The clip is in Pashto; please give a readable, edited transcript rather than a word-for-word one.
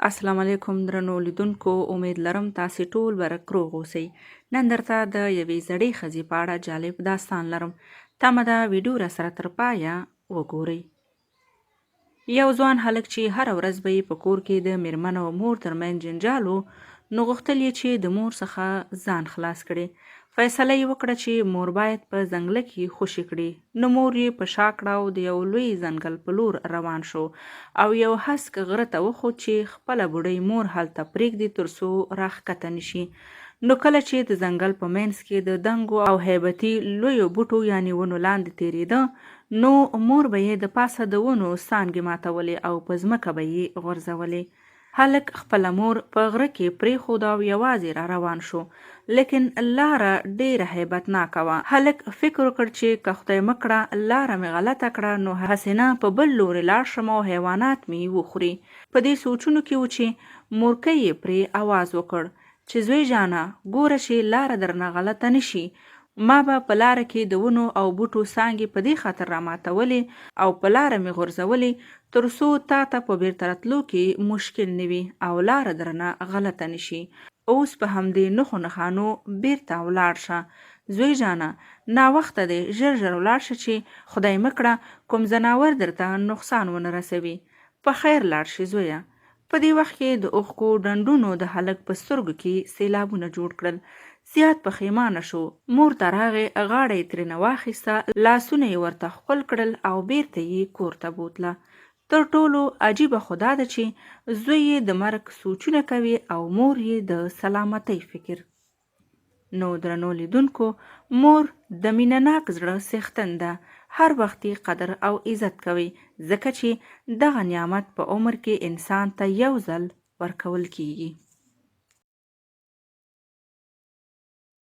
السلام علیکم درنو لیدونکو، امید لرم تاسې ټول برک روغ اوسئ. نن درته د یوې زړې ښځې په اړه جالب داستان لرم. تمه ده ویډیو را سره تر پایه وګورئ. یو ځوان هلک چې هره ورځ به یې په کور کې د میرمن او مور ترمنځ جنجال و، نو غوښتل یې چې د مور څخه ځان خلاص کړي. فیصله یې وکړه چې مور باید په ځنګله کې خوشي کړي. نو مور یې په شا کړه او د یو لوی ځنګل په لور روان شو او یو هسک غره ته وخوت چې خپله بوډۍ مور هلته پرېږدي تر څو راښکته نشي. نو کله چې د ځنګل په منځ کې د دنګو او هیبتي لویو بوټو یعنې ونو لاندې تېرېده، نو مور به یې د پاسه د ونو څانګې ماتولې او په ځمکه به یې غورځولې. هلک خپله مور په غره کې پرېښود او یوازې را روان شو، لیکن لاره ډېره هیبتناکه وه. هلک فکر وکړ چې که خدای مه کړه لاره مې غلطه کړه، نو هسې نه په بل لورې لاړ شم او حیوانات مې وخوري. په دې سوچونو کې و چې مورکۍ یې پرې آواز وکړ چې زوی جانه، ګوره چې لاره درنه غلطه نشي. ما به په لاره کې د ونو او بوټو څانګې په دې خاطر راماتولې او په لاره مې غورځولې تر څو تا ته په بیرته راتلو کې مشکل نه وي او لاره درنه غلطه نشي. اوس په همدې نښو نښانو بیرته ولاړ شه. زوی جانه، ناوخته دی، ژر ژر ولاړ شه چې خدای مه کړه کوم ځناور درته نقصان ونه رسوي. په خیر لاړ شي زویه. په دې وخت کې د اوښکو ډنډونو د هلک په سترګو کې سیلابونه جوړ کړل. زیات پښیمانه شو. مور ته راغی، غاړه یې ترېنه واخیسته، لاسونه یې ورته ښکل کړل او بیرته یې کور ته بوتله. تر ټولو عجیبه خو دا ده چې زوی یې د مرګ سوچونه کوي او مور یې د سلامتۍ فکر. نو درنو لیدونکو، مور د مینه ناک زړه څښتن ده. هر وخت یې قدر او عزت کوي، ځکه چې دغه نعمت په عمر کې انسان ته یو ځل ورکول کیږي.